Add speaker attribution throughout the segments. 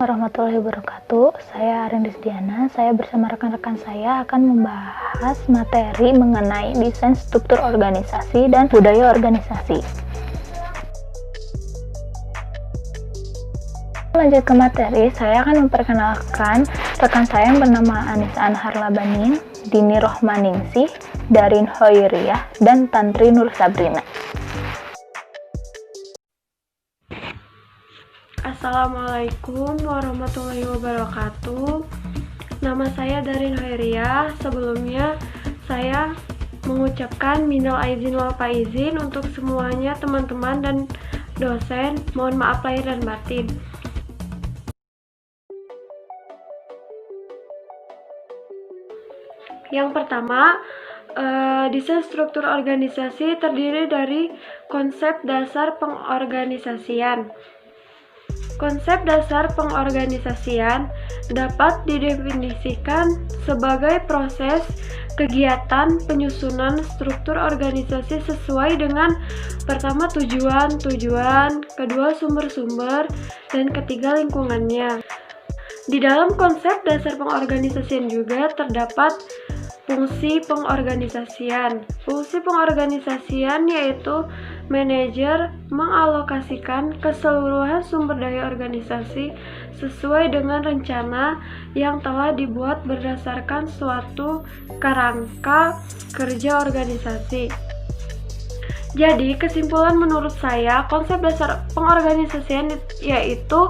Speaker 1: Warahmatullahi wabarakatuh. Saya Arin Rizdiana. Saya bersama rekan-rekan saya akan membahas materi mengenai desain struktur organisasi dan budaya organisasi. Lanjut ke materi, saya akan memperkenalkan rekan saya yang bernama Anissa Anhar Labanin, Dini Rohmaningsih, Darin Hoiriyah, dan Tantri Nur Sabrina.
Speaker 2: Assalamualaikum warahmatullahi wabarakatuh. Nama saya Darin Hoiriyah. Sebelumnya saya mengucapkan minal aizin wal faizin untuk semuanya teman-teman dan dosen. Mohon maaf lahir dan batin. Yang pertama, desain struktur organisasi terdiri dari konsep dasar pengorganisasian. Konsep dasar pengorganisasian dapat didefinisikan sebagai proses kegiatan penyusunan struktur organisasi sesuai dengan pertama tujuan, kedua sumber-sumber, dan ketiga lingkungannya. Di dalam konsep dasar pengorganisasian juga terdapat fungsi pengorganisasian. Fungsi pengorganisasian yaitu manajer mengalokasikan keseluruhan sumber daya organisasi sesuai dengan rencana yang telah dibuat berdasarkan suatu kerangka kerja organisasi. Jadi, kesimpulan menurut saya, konsep dasar pengorganisasian yaitu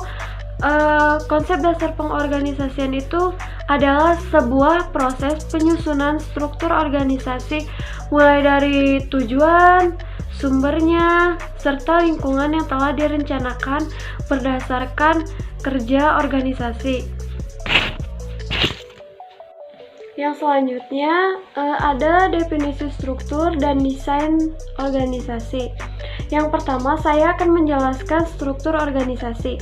Speaker 2: konsep dasar pengorganisasian itu adalah sebuah proses penyusunan struktur organisasi mulai dari tujuan, sumbernya, serta lingkungan yang telah direncanakan berdasarkan kerja organisasi. Yang selanjutnya ada definisi struktur dan desain organisasi. Yang pertama, saya akan menjelaskan struktur organisasi.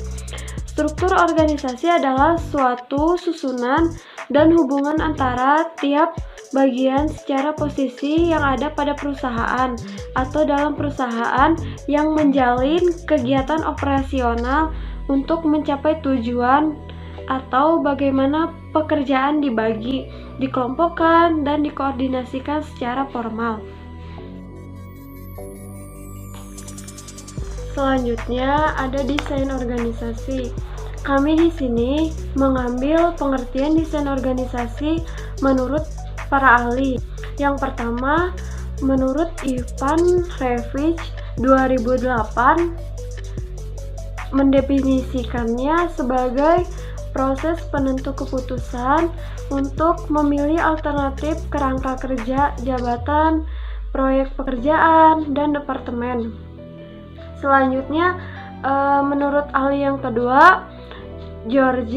Speaker 2: Struktur organisasi adalah suatu susunan dan hubungan antara tiap bagian secara posisi yang ada pada perusahaan atau dalam perusahaan yang menjalin kegiatan operasional untuk mencapai tujuan atau bagaimana pekerjaan dibagi, dikelompokkan, dan dikoordinasikan secara formal. Selanjutnya ada desain organisasi. Kami di sini mengambil pengertian desain organisasi menurut para ahli. Yang pertama, menurut Ivan Revich 2008 mendefinisikannya sebagai proses penentu keputusan untuk memilih alternatif kerangka kerja, jabatan, proyek pekerjaan, dan departemen. Selanjutnya, menurut ahli yang kedua, George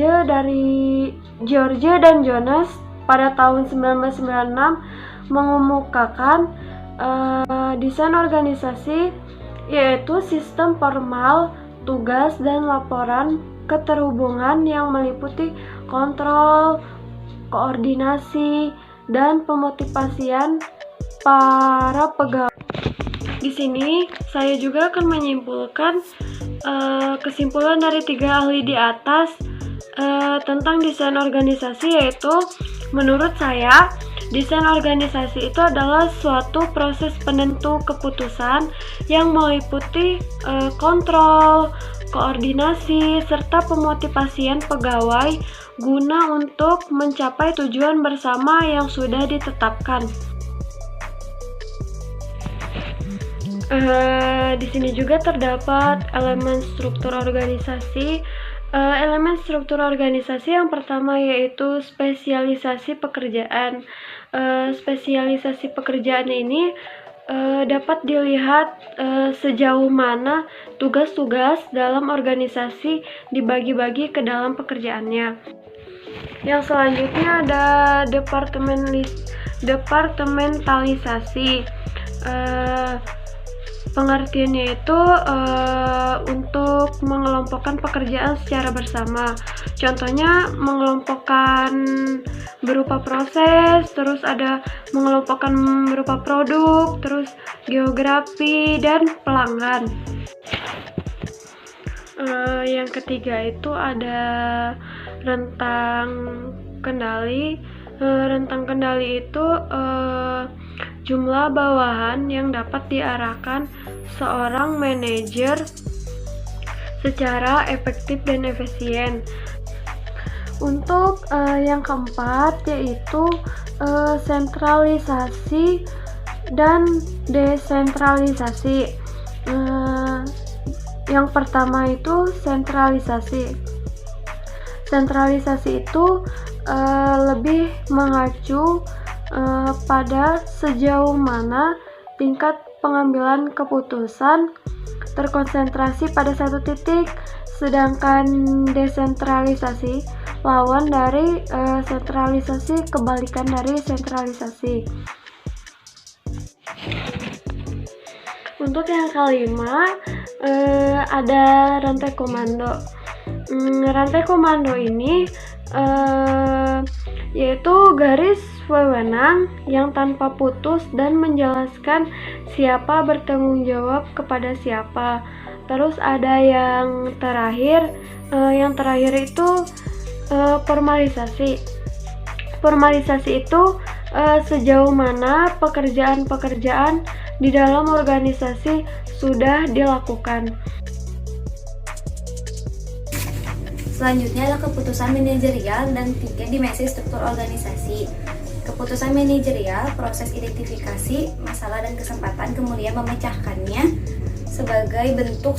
Speaker 2: dan Jonas pada tahun 1996 mengemukakan desain organisasi yaitu sistem formal, tugas, dan laporan keterhubungan yang meliputi kontrol, koordinasi, dan pemotivasian para pegawai. Di sini saya juga akan menyimpulkan kesimpulan dari tiga ahli di atas tentang desain organisasi, yaitu menurut saya desain organisasi itu adalah suatu proses penentu keputusan yang meliputi kontrol, koordinasi, serta pemotivasian pegawai guna untuk mencapai tujuan bersama yang sudah ditetapkan. Di sini juga terdapat elemen struktur organisasi. Elemen struktur organisasi yang pertama yaitu spesialisasi pekerjaan. Spesialisasi pekerjaan ini dapat dilihat sejauh mana tugas-tugas dalam organisasi dibagi-bagi ke dalam pekerjaannya. Yang selanjutnya ada departementalisasi. Pengertiannya itu untuk mengelompokkan pekerjaan secara bersama. Contohnya mengelompokkan berupa proses, terus ada mengelompokkan berupa produk, terus geografi, dan pelanggan. Yang ketiga itu ada rentang kendali. Rentang kendali itu jumlah bawahan yang dapat diarahkan seorang manajer secara efektif dan efisien. Untuk yang keempat yaitu sentralisasi dan desentralisasi. Yang pertama itu sentralisasi. Sentralisasi itu lebih mengacu pada sejauh mana tingkat pengambilan keputusan terkonsentrasi pada satu titik, sedangkan desentralisasi lawan dari sentralisasi, kebalikan dari sentralisasi. Untuk yang kelima ada rantai komando. Rantai komando ini yaitu garis wewenang yang tanpa putus dan menjelaskan siapa bertanggung jawab kepada siapa. Terus ada yang terakhir itu formalisasi. Formalisasi itu sejauh mana pekerjaan-pekerjaan di dalam organisasi sudah dilakukan.
Speaker 3: Selanjutnya adalah keputusan manajerial dan 3 dimensi struktur organisasi. Keputusan manajerial, proses identifikasi masalah dan kesempatan, kemudian memecahkannya sebagai bentuk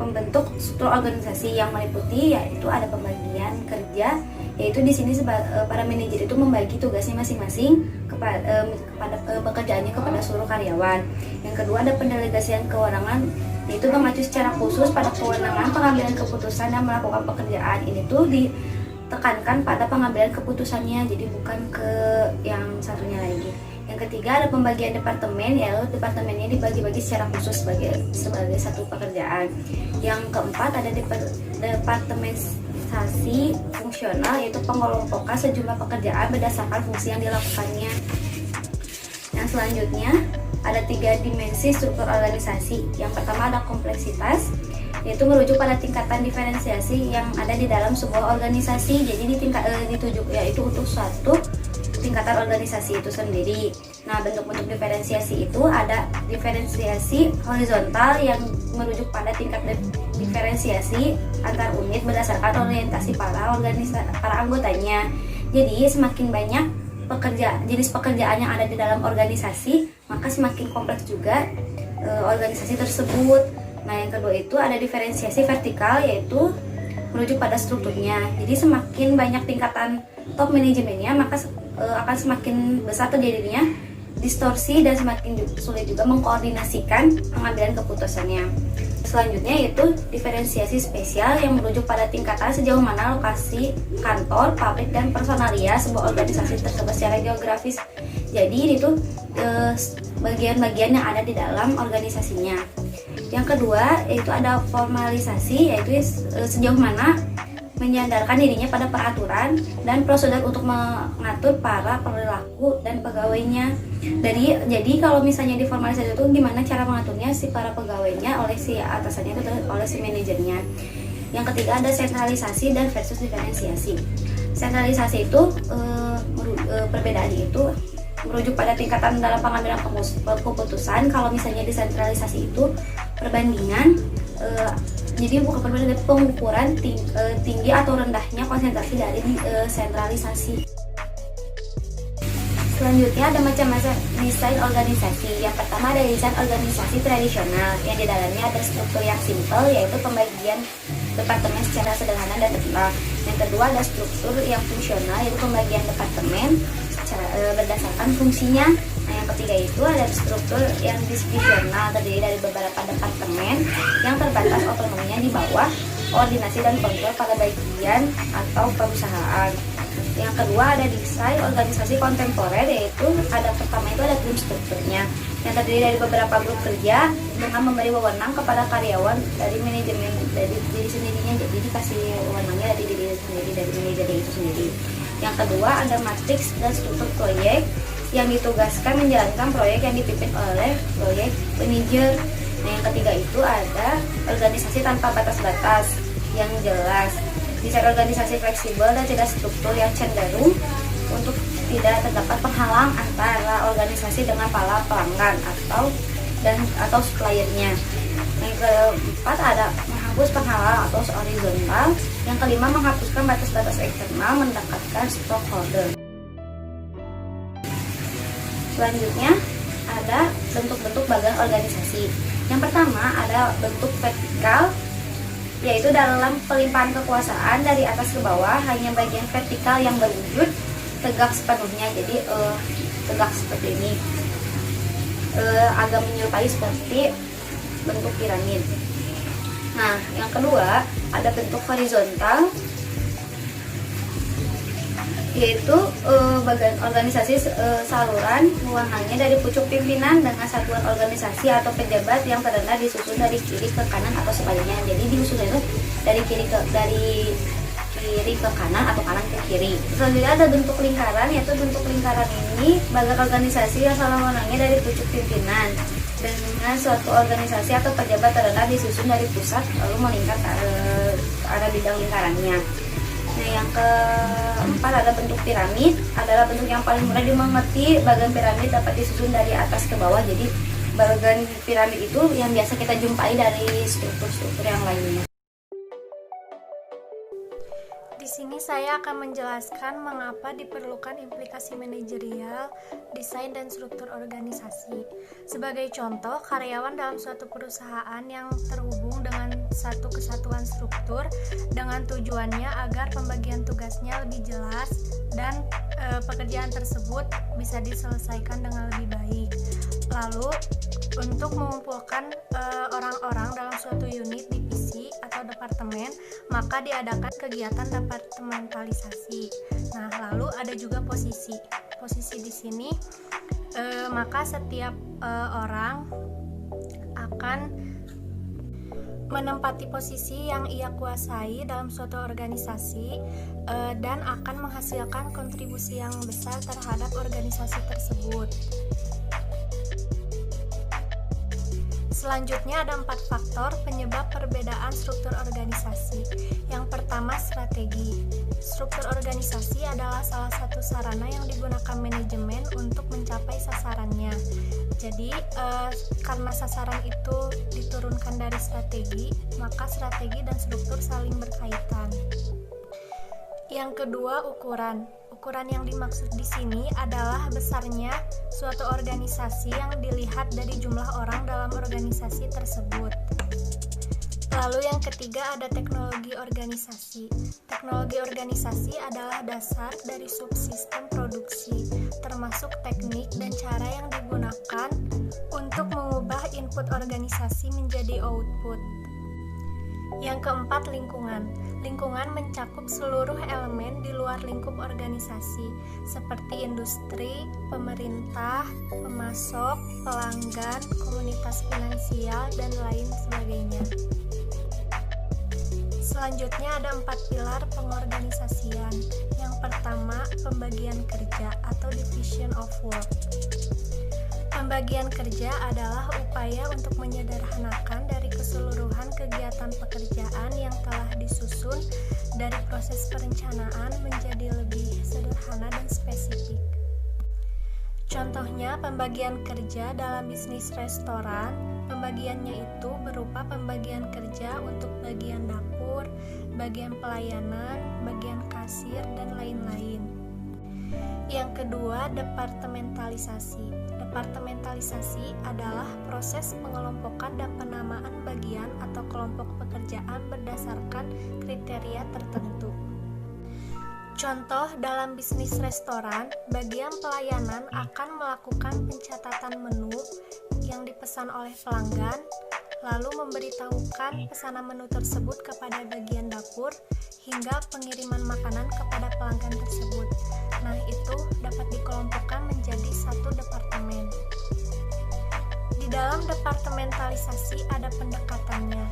Speaker 3: pembentuk struktur organisasi yang meliputi yaitu ada pembagian kerja, yaitu di sini para manajer itu membagi tugasnya masing-masing kepada pekerjaannya kepada seluruh karyawan. Yang kedua ada pendelegasian kewenangan, yaitu mengacu secara khusus pada kewenangan pengambilan keputusan dan melakukan pekerjaan. Ini tuh ditekankan pada pengambilan keputusannya, jadi bukan ke yang satunya lagi. Yang ketiga ada pembagian departemen, yaitu departemennya dibagi-bagi secara khusus sebagai satu pekerjaan. Yang keempat ada departementasi fungsional, yaitu pengelompokan sejumlah pekerjaan berdasarkan fungsi yang dilakukannya. Yang selanjutnya ada 3 dimensi struktur organisasi. Yang pertama ada kompleksitas, yaitu merujuk pada tingkatan diferensiasi yang ada di dalam sebuah organisasi. Jadi dituju yaitu untuk suatu tingkatan organisasi itu sendiri. Nah, bentuk-bentuk diferensiasi itu ada diferensiasi horizontal yang merujuk pada tingkat diferensiasi antar unit berdasarkan orientasi para anggotanya. Jadi semakin banyak jenis pekerjaan yang ada di dalam organisasi, maka semakin kompleks juga organisasi tersebut. Nah, yang kedua itu ada diferensiasi vertikal, yaitu merujuk pada strukturnya. Jadi semakin banyak tingkatan top manajemennya, maka akan semakin besar terjadinya distorsi dan semakin sulit juga mengkoordinasikan pengambilan keputusannya. Selanjutnya yaitu diferensiasi spesial yang merujuk pada tingkatan sejauh mana lokasi kantor, pabrik, dan personalia sebuah organisasi tersebut secara geografis. Jadi ini tuh bagian-bagian yang ada di dalam organisasinya. Yang kedua yaitu ada formalisasi, yaitu sejauh mana menyandarkan dirinya pada peraturan dan prosedur untuk mengatur para perilaku dan pegawainya. Jadi kalau misalnya di formalisasi itu gimana cara mengaturnya si para pegawainya oleh si atasannya itu oleh si manajernya. Yang ketiga ada sentralisasi dan versus diferensiasi. Sentralisasi itu perbedaannya itu merujuk pada tingkatan dalam pengambilan keputusan. Kalau misalnya desentralisasi itu perbandingan jadi bukan perbandingan, pengukuran tinggi atau rendahnya konsentrasi dari sentralisasi. Selanjutnya ada macam-macam desain organisasi. Yang pertama ada desain organisasi tradisional, yang di dalamnya ada struktur yang simpel, yaitu pembagian departemen secara sederhana dan tetap. Yang kedua ada struktur yang fungsional, yaitu pembagian departemen berdasarkan fungsinya. Nah, yang ketiga itu ada struktur yang divisional, terdiri dari beberapa departemen yang terbatas otonominya di bawah koordinasi dan kontrol pada bagian atau perusahaan. Yang kedua ada desain organisasi kontemporer, yaitu ada pertama itu ada grup strukturnya yang terdiri dari beberapa grup kerja dengan memberi wewenang kepada karyawan dari manajemen dari diri sendirinya, jadi dikasih wewenangnya dari diri sendiri, dari manajer itu sendiri. Yang kedua ada matriks dan struktur proyek yang ditugaskan menjalankan proyek yang dipimpin oleh proyek manajer. Nah, yang ketiga itu ada organisasi tanpa batas-batas yang jelas. Desain organisasi fleksibel dan tidak struktur yang cenderung untuk tidak terdapat penghalang antara organisasi dengan para pelanggan atau suppliernya. Yang keempat ada menghapus penghalang atau horizontal. Yang kelima menghapuskan batas-batas eksternal mendekatkan stakeholder. Selanjutnya ada bentuk-bentuk bagian organisasi. Yang pertama ada bentuk vertikal, yaitu dalam pelimpahan kekuasaan dari atas ke bawah hanya bagian vertikal yang berwujud tegak sepenuhnya. Jadi tegak seperti ini, agak menyerupai seperti bentuk piramid. Nah, yang kedua ada bentuk horizontal, yaitu bagian organisasi saluran ruangannya dari pucuk pimpinan dengan satuan organisasi atau pejabat yang terendah disusun dari kiri ke kanan atau sebaliknya. Jadi disusun itu dari kiri ke kanan atau kanan ke kiri. Selanjutnya ada bentuk lingkaran, yaitu bentuk lingkaran ini bagian organisasi yang salurannya dari pucuk pimpinan dengan suatu organisasi atau pejabat terendah disusun dari pusat lalu meningkat ke arah bidang lingkarannya. Nah, yang keempat ada bentuk piramid, adalah bentuk yang paling mudah dimengerti. Bagian piramid dapat disusun dari atas ke bawah. Jadi bagian piramid itu yang biasa kita jumpai dari struktur-struktur yang lainnya.
Speaker 4: Di sini saya akan menjelaskan mengapa diperlukan implikasi manajerial, desain, dan struktur organisasi. Sebagai contoh, karyawan dalam suatu perusahaan yang terhubung dengan satu kesatuan struktur dengan tujuannya agar pembagian tugasnya lebih jelas dan pekerjaan tersebut bisa diselesaikan dengan lebih baik. Lalu, untuk mengumpulkan orang-orang dalam suatu unit divisi atau departemen, maka diadakan kegiatan departementalisasi. Nah, lalu ada juga posisi di sini, maka setiap orang akan menempati posisi yang ia kuasai dalam suatu organisasi dan akan menghasilkan kontribusi yang besar terhadap organisasi tersebut. Selanjutnya ada 4 faktor penyebab perbedaan struktur organisasi. Yang pertama, strategi. Struktur organisasi adalah salah satu sarana yang digunakan manajemen untuk mencapai sasarannya. Jadi, karena sasaran itu diturunkan dari strategi, maka strategi dan struktur saling berkaitan. Yang kedua, ukuran. Ukuran yang dimaksud di sini adalah besarnya suatu organisasi yang dilihat dari jumlah orang dalam organisasi tersebut. Lalu yang ketiga ada teknologi organisasi. Teknologi organisasi adalah dasar dari subsistem produksi, termasuk teknik dan cara yang digunakan untuk mengubah input organisasi menjadi output. Yang keempat, lingkungan. Lingkungan mencakup seluruh elemen di luar lingkup organisasi, seperti industri, pemerintah, pemasok, pelanggan, komunitas finansial, dan lain sebagainya. Selanjutnya ada 4 pilar pengorganisasian. Yang pertama, pembagian kerja atau division of work. Pembagian kerja adalah upaya untuk menyederhanakan dari keseluruhan kegiatan pekerjaan yang telah disusun dari proses perencanaan menjadi lebih sederhana dan spesifik. Contohnya, pembagian kerja dalam bisnis restoran, pembagiannya itu berupa pembagian kerja untuk bagian dapur, bagian pelayanan, bagian kasir, dan lain-lain. Yang kedua, departementalisasi. Departementalisasi adalah proses pengelompokan dan penamaan bagian atau kelompok pekerjaan berdasarkan kriteria tertentu. Contoh, dalam bisnis restoran, bagian pelayanan akan melakukan pencatatan menu yang dipesan oleh pelanggan, lalu memberitahukan pesanan menu tersebut kepada bagian dapur, hingga pengiriman makanan kepada pelanggan tersebut. Nah, itu dapat dikelompokkan menjadi satu departemen. Di dalam departementalisasi ada pendekatannya,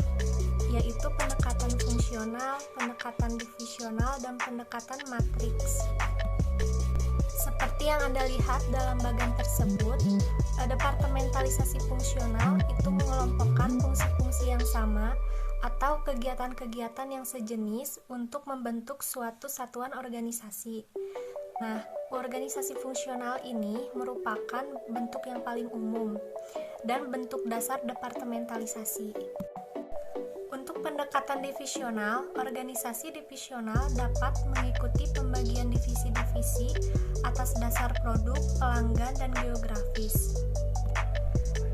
Speaker 4: yaitu pendekatan fungsional, pendekatan divisional, dan pendekatan matriks. Seperti yang Anda lihat dalam bagian tersebut, Departementalisasi fungsional itu mengelompokkan fungsi-fungsi yang sama atau kegiatan-kegiatan yang sejenis untuk membentuk suatu satuan organisasi. Nah, organisasi fungsional ini merupakan bentuk yang paling umum dan bentuk dasar departementalisasi. Untuk pendekatan divisional, organisasi divisional dapat mengikuti pembagian divisi-divisi atas dasar produk, pelanggan, dan geografis.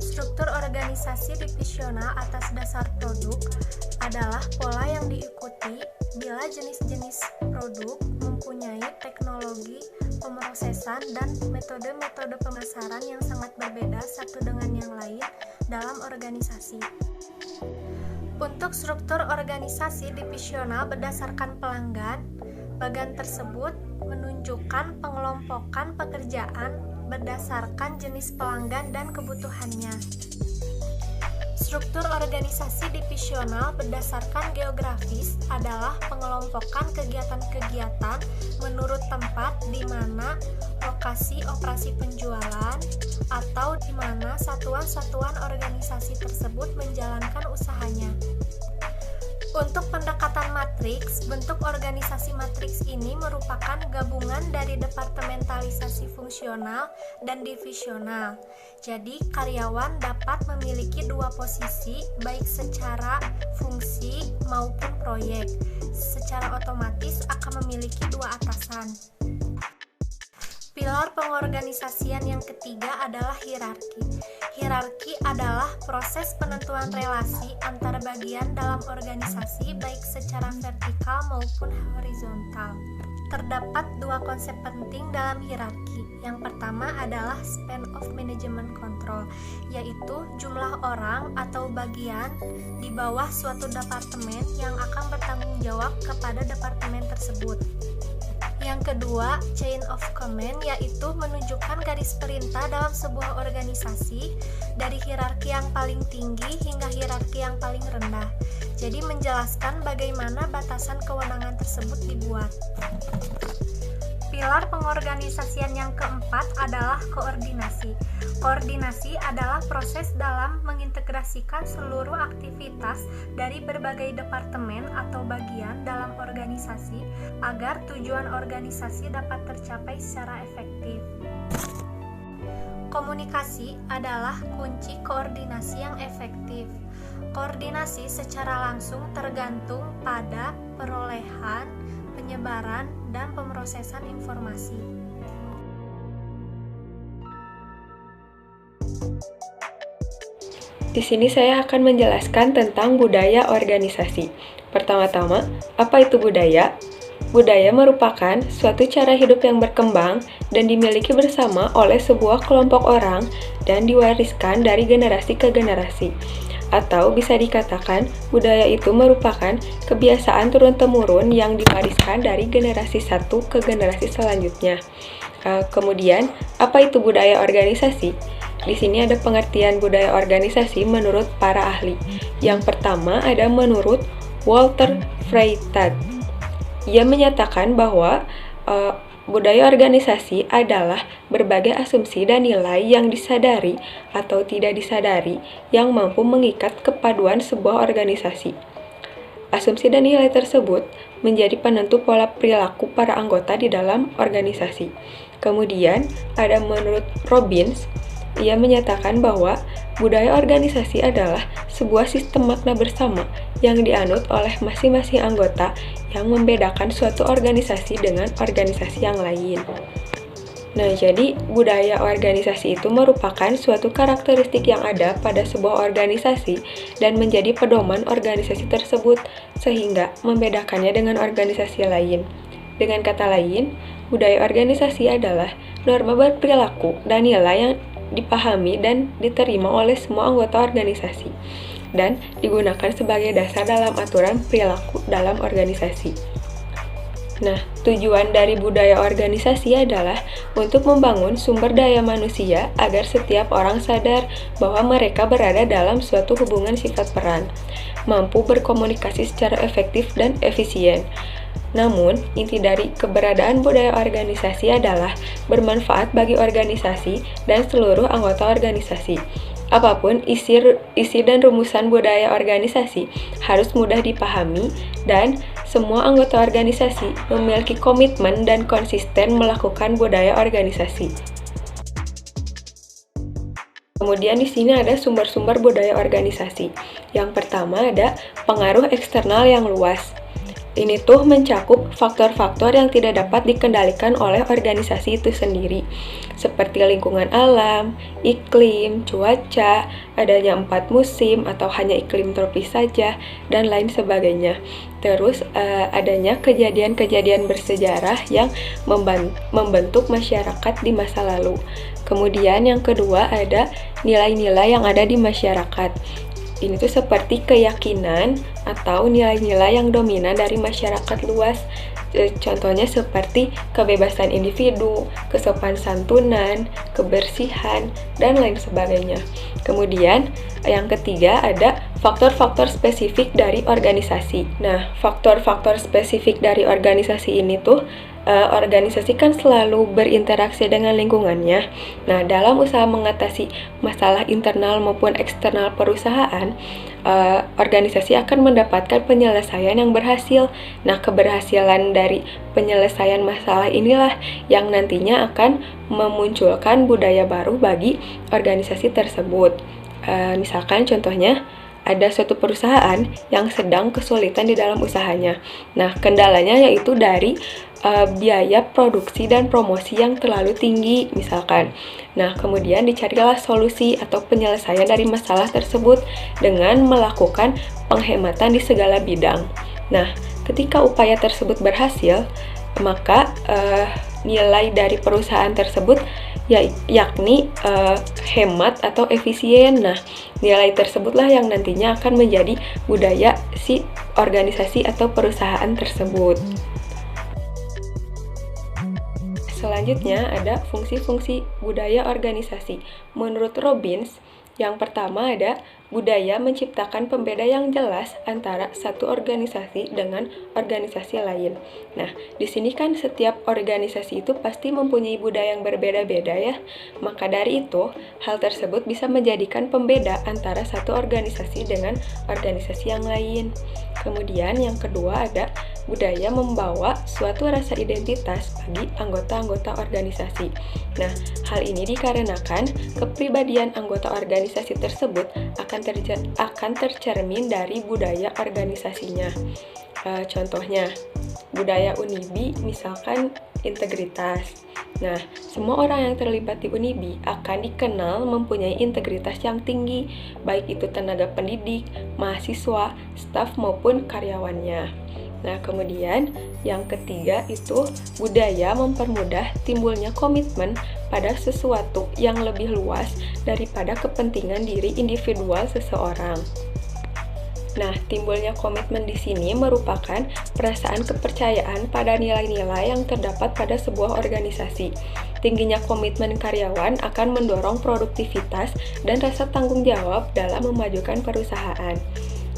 Speaker 4: Struktur organisasi divisional atas dasar produk adalah pola yang diikuti bila jenis-jenis produk mempunyai teknologi pemrosesan dan metode-metode pemasaran yang sangat berbeda satu dengan yang lain dalam organisasi. Untuk struktur organisasi divisional berdasarkan pelanggan, bagian tersebut menunjukkan pengelompokan pekerjaan berdasarkan jenis pelanggan dan kebutuhannya. Struktur organisasi divisional berdasarkan geografis adalah pengelompokan kegiatan-kegiatan menurut tempat di mana lokasi operasi penjualan atau di mana satuan-satuan organisasi tersebut menjalankan usahanya. Untuk pendekatan matriks, bentuk organisasi matriks ini merupakan gabungan dari departementalisasi fungsional dan divisional. Jadi, karyawan dapat memiliki dua posisi, baik secara fungsi maupun proyek. Secara otomatis akan memiliki dua atasan. Pilar pengorganisasian yang ketiga adalah hierarki. Hierarki adalah proses penentuan relasi antara bagian dalam organisasi baik secara vertikal maupun horizontal. Terdapat dua konsep penting dalam hierarki. Yang pertama adalah span of management control, yaitu jumlah orang atau bagian di bawah suatu departemen yang akan bertanggung jawab kepada departemen tersebut. Yang kedua, chain of command, yaitu menunjukkan garis perintah dalam sebuah organisasi dari hierarki yang paling tinggi hingga hierarki yang paling rendah. Jadi menjelaskan bagaimana batasan kewenangan tersebut dibuat. Pilar pengorganisasian yang keempat adalah koordinasi. Koordinasi adalah proses dalam mengintegrasikan seluruh aktivitas dari berbagai departemen atau bagian dalam organisasi agar tujuan organisasi dapat tercapai secara efektif. Komunikasi adalah kunci koordinasi yang efektif. Koordinasi secara langsung tergantung pada perolehan, penyebaran, dan pemrosesan informasi.
Speaker 5: Di sini saya akan menjelaskan tentang budaya organisasi. Pertama-tama, apa itu budaya? Budaya merupakan suatu cara hidup yang berkembang dan dimiliki bersama oleh sebuah kelompok orang dan diwariskan dari generasi ke generasi. Atau bisa dikatakan, budaya itu merupakan kebiasaan turun-temurun yang diwariskan dari generasi satu ke generasi selanjutnya. Kemudian, apa itu budaya organisasi? Di sini ada pengertian budaya organisasi menurut para ahli. Yang pertama ada menurut Walter Freytag. Ia menyatakan bahwa budaya organisasi adalah berbagai asumsi dan nilai yang disadari atau tidak disadari yang mampu mengikat kepaduan sebuah organisasi. Asumsi dan nilai tersebut menjadi penentu pola perilaku para anggota di dalam organisasi. Kemudian, ada menurut Robbins, ia menyatakan bahwa budaya organisasi adalah sebuah sistem makna bersama yang dianut oleh masing-masing anggota yang membedakan suatu organisasi dengan organisasi yang lain. Nah, jadi budaya organisasi itu merupakan suatu karakteristik yang ada pada sebuah organisasi dan menjadi pedoman organisasi tersebut sehingga membedakannya dengan organisasi lain. Dengan kata lain, budaya organisasi adalah norma berperilaku dan nilai yang dipahami dan diterima oleh semua anggota organisasi dan digunakan sebagai dasar dalam aturan perilaku dalam organisasi. Nah, tujuan dari budaya organisasi adalah untuk membangun sumber daya manusia agar setiap orang sadar bahwa mereka berada dalam suatu hubungan sifat peran, mampu berkomunikasi secara efektif dan efisien, Namun, inti dari keberadaan budaya organisasi adalah bermanfaat bagi organisasi dan seluruh anggota organisasi. Apapun isi dan rumusan budaya organisasi harus mudah dipahami dan semua anggota organisasi memiliki komitmen dan konsisten melakukan budaya organisasi. Kemudian di sini ada sumber-sumber budaya organisasi. Yang pertama ada pengaruh eksternal yang luas. Ini tuh mencakup faktor-faktor yang tidak dapat dikendalikan oleh organisasi itu sendiri, seperti lingkungan alam, iklim, cuaca, adanya 4 musim atau hanya iklim tropis saja, dan lain sebagainya. Terus adanya kejadian-kejadian bersejarah yang membentuk masyarakat di masa lalu. Kemudian yang kedua ada nilai-nilai yang ada di masyarakat. Ini tuh seperti keyakinan atau nilai-nilai yang dominan dari masyarakat luas. Contohnya seperti kebebasan individu, kesopan santunan, kebersihan, dan lain sebagainya. Kemudian yang ketiga ada faktor-faktor spesifik dari organisasi. Nah, faktor-faktor spesifik dari organisasi ini tuh organisasi kan selalu berinteraksi dengan lingkungannya. Nah, dalam usaha mengatasi masalah internal maupun eksternal perusahaan, organisasi akan mendapatkan penyelesaian yang berhasil. Nah, keberhasilan dari penyelesaian masalah inilah yang nantinya akan memunculkan budaya baru bagi organisasi tersebut. Misalkan contohnya, ada suatu perusahaan yang sedang kesulitan di dalam usahanya. Nah, kendalanya yaitu dari biaya produksi dan promosi yang terlalu tinggi, misalkan. Nah, kemudian dicarilah solusi atau penyelesaian dari masalah tersebut dengan melakukan penghematan di segala bidang. Nah, ketika upaya tersebut berhasil, maka nilai dari perusahaan tersebut yakni hemat atau efisien. Nah, nilai tersebutlah yang nantinya akan menjadi budaya si organisasi atau perusahaan tersebut. Selanjutnya ada fungsi-fungsi budaya organisasi. Menurut Robbins, yang pertama ada budaya menciptakan pembeda yang jelas antara satu organisasi dengan organisasi lain. Nah, di sini kan setiap organisasi itu pasti mempunyai budaya yang berbeda-beda ya. Maka dari itu, hal tersebut bisa menjadikan pembeda antara satu organisasi dengan organisasi yang lain. Kemudian yang kedua ada budaya membawa suatu rasa identitas bagi anggota-anggota organisasi. Nah, hal ini dikarenakan kepribadian anggota organisasi tersebut akan tercermin dari budaya organisasinya. Contohnya, budaya Unibi misalkan integritas. Nah, semua orang yang terlibat di Unibi akan dikenal mempunyai integritas yang tinggi, baik itu tenaga pendidik, mahasiswa, staf maupun karyawannya. Nah, kemudian yang ketiga itu budaya mempermudah timbulnya komitmen pada sesuatu yang lebih luas daripada kepentingan diri individual seseorang. Nah, timbulnya komitmen di sini merupakan perasaan kepercayaan pada nilai-nilai yang terdapat pada sebuah organisasi. Tingginya komitmen karyawan akan mendorong produktivitas dan rasa tanggung jawab dalam memajukan perusahaan.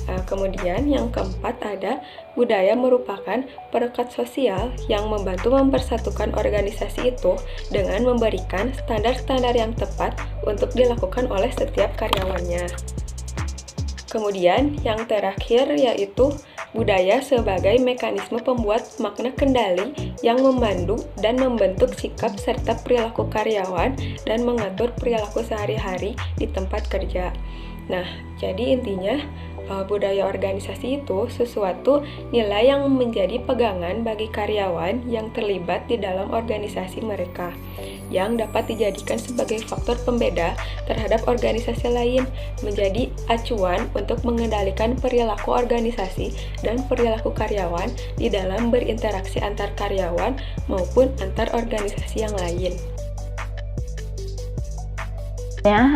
Speaker 5: Kemudian yang keempat ada budaya merupakan perekat sosial yang membantu mempersatukan organisasi itu dengan memberikan standar-standar yang tepat untuk dilakukan oleh setiap karyawannya. Kemudian yang terakhir yaitu budaya sebagai mekanisme pembuat makna kendali yang memandu dan membentuk sikap serta perilaku karyawan dan mengatur perilaku sehari-hari di tempat kerja. Nah, jadi intinya budaya organisasi itu sesuatu nilai yang menjadi pegangan bagi karyawan yang terlibat di dalam organisasi mereka, yang dapat dijadikan sebagai faktor pembeda terhadap organisasi lain, menjadi acuan untuk mengendalikan perilaku organisasi dan perilaku karyawan di dalam berinteraksi antar karyawan maupun antar organisasi yang lain.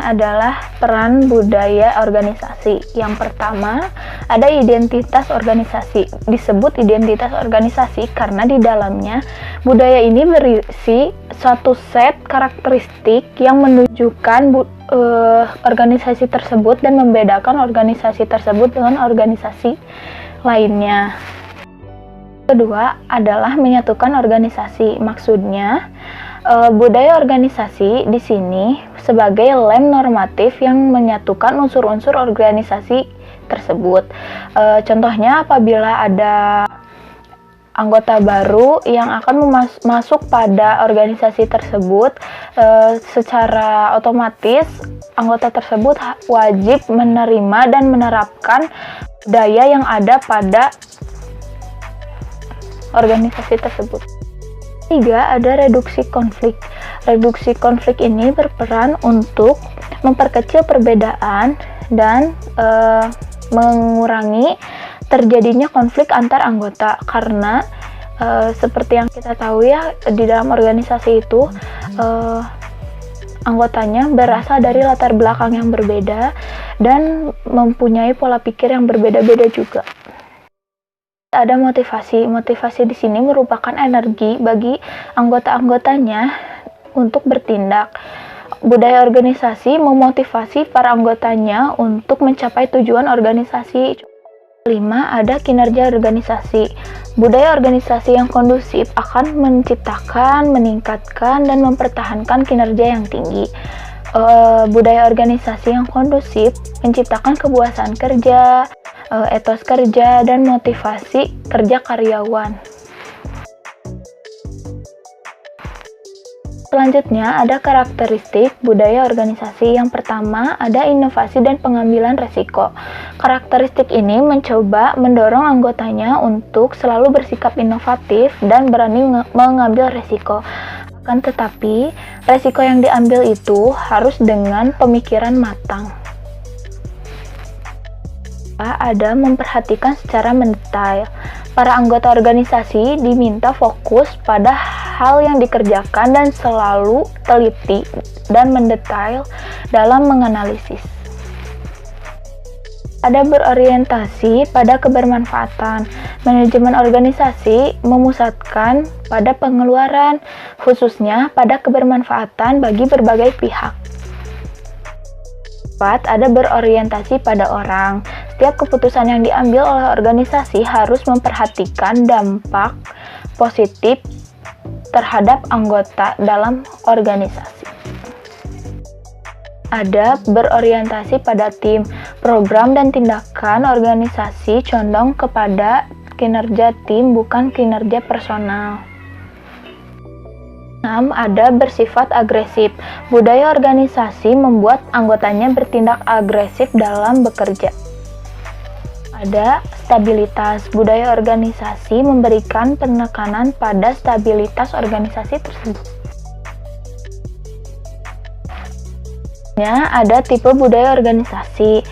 Speaker 1: Adalah peran budaya organisasi. Yang pertama, ada identitas organisasi. Disebut identitas organisasi karena di dalamnya budaya ini berisi suatu set karakteristik yang menunjukkan organisasi tersebut dan membedakan organisasi tersebut dengan organisasi lainnya. Kedua adalah menyatukan organisasi. Maksudnya, budaya organisasi di sini sebagai lem normatif yang menyatukan unsur-unsur organisasi tersebut. Contohnya apabila ada anggota baru yang akan masuk pada organisasi tersebut, secara otomatis anggota tersebut wajib menerima dan menerapkan budaya yang ada pada organisasi tersebut. Ketiga, ada reduksi konflik. Reduksi konflik ini berperan untuk memperkecil perbedaan dan mengurangi terjadinya konflik antar anggota, karena seperti yang kita tahu ya, di dalam organisasi itu anggotanya berasal dari latar belakang yang berbeda dan mempunyai pola pikir yang berbeda-beda juga. Ada motivasi. Motivasi di sini merupakan energi bagi anggota-anggotanya untuk bertindak. Budaya organisasi memotivasi para anggotanya untuk mencapai tujuan organisasi. 5. Ada kinerja organisasi. Budaya organisasi yang kondusif akan menciptakan, meningkatkan, dan mempertahankan kinerja yang tinggi. Budaya organisasi yang kondusif menciptakan kepuasan kerja, etos kerja, dan motivasi kerja karyawan. Selanjutnya ada karakteristik budaya organisasi. Yang pertama ada inovasi dan pengambilan resiko. Karakteristik ini mencoba mendorong anggotanya untuk selalu bersikap inovatif dan berani mengambil resiko. Akan tetapi, resiko yang diambil itu harus dengan pemikiran matang. Ada memperhatikan secara mendetail. Para anggota organisasi diminta fokus pada hal yang dikerjakan dan selalu teliti dan mendetail dalam menganalisis. Ada berorientasi pada kebermanfaatan. Manajemen organisasi memusatkan pada pengeluaran, khususnya pada kebermanfaatan bagi berbagai pihak. 4. Ada berorientasi pada orang. Setiap keputusan yang diambil oleh organisasi harus memperhatikan dampak positif terhadap anggota dalam organisasi. Ada berorientasi pada tim. Program dan tindakan organisasi condong kepada kinerja tim, bukan kinerja personal. 6. Ada bersifat agresif. Budaya organisasi membuat anggotanya bertindak agresif dalam bekerja. Ada stabilitas. Budaya organisasi memberikan penekanan pada stabilitas organisasi tersebut. Ada tipe budaya organisasi.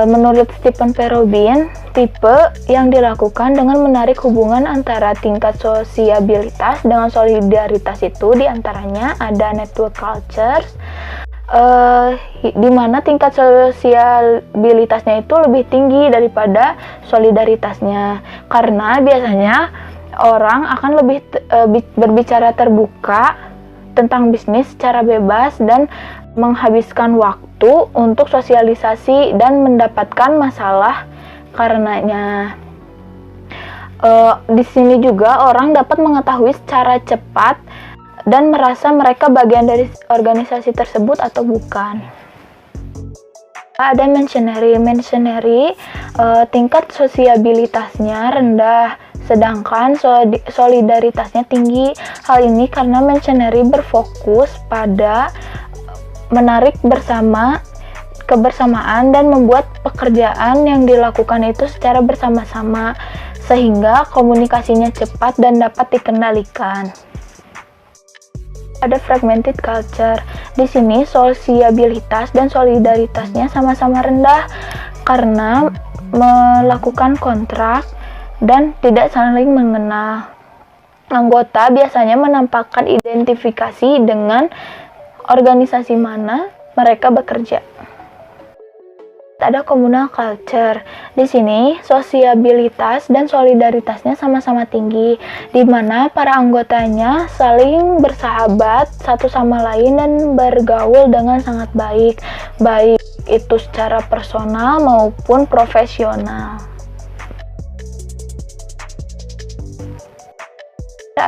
Speaker 1: Menurut Stephen P. Robin, tipe yang dilakukan dengan menarik hubungan antara tingkat sosiabilitas dengan solidaritas itu diantaranya ada network cultures, di mana tingkat sosiabilitasnya itu lebih tinggi daripada solidaritasnya, karena biasanya orang akan lebih berbicara terbuka tentang bisnis secara bebas dan menghabiskan waktu untuk sosialisasi dan mendapatkan masalah karenanya. Di sini juga orang dapat mengetahui secara cepat dan merasa mereka bagian dari organisasi tersebut atau bukan. Ada mentionary. Tingkat sosiabilitasnya rendah, sedangkan solidaritasnya tinggi. Hal ini karena mentionary berfokus pada menarik kebersamaan dan membuat pekerjaan yang dilakukan itu secara bersama-sama sehingga komunikasinya cepat dan dapat dikendalikan. Ada fragmented culture. Di sini sosiabilitas dan solidaritasnya sama-sama rendah karena melakukan kontrak dan tidak saling mengenal. Anggota biasanya menampakkan identifikasi dengan organisasi mana mereka bekerja. Ada communal culture. Di sini sosiabilitas dan solidaritasnya sama-sama tinggi, di mana para anggotanya saling bersahabat satu sama lain dan bergaul dengan sangat baik itu secara personal maupun profesional.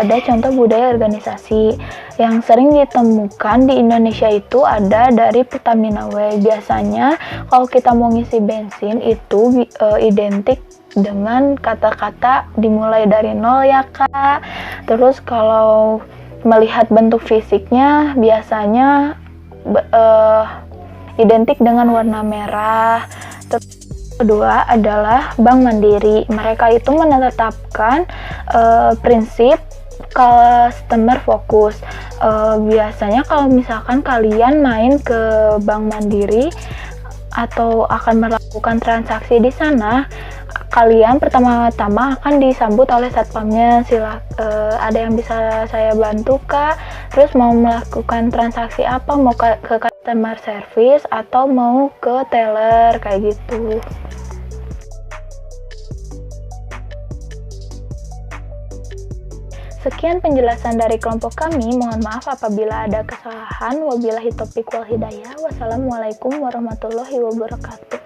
Speaker 1: ada contoh budaya organisasi. Yang sering ditemukan di Indonesia itu ada dari Pertamina W. Biasanya kalau kita mau ngisi bensin itu identik dengan kata-kata dimulai dari nol ya Kak. Terus kalau melihat bentuk fisiknya biasanya identik dengan warna merah. Kedua adalah Bank Mandiri. Mereka itu menetapkan prinsip customer focus. Biasanya kalau misalkan kalian main ke Bank Mandiri atau akan melakukan transaksi di sana, kalian pertama-tama akan disambut oleh satpamnya. Ada yang bisa saya bantu Kak? Terus mau melakukan transaksi apa? Mau ke customer service atau mau ke teller kayak gitu. Sekian penjelasan dari kelompok kami. Mohon maaf apabila ada kesalahan. Wabillahi taufiq wal hidayah. Wassalamualaikum warahmatullahi wabarakatuh.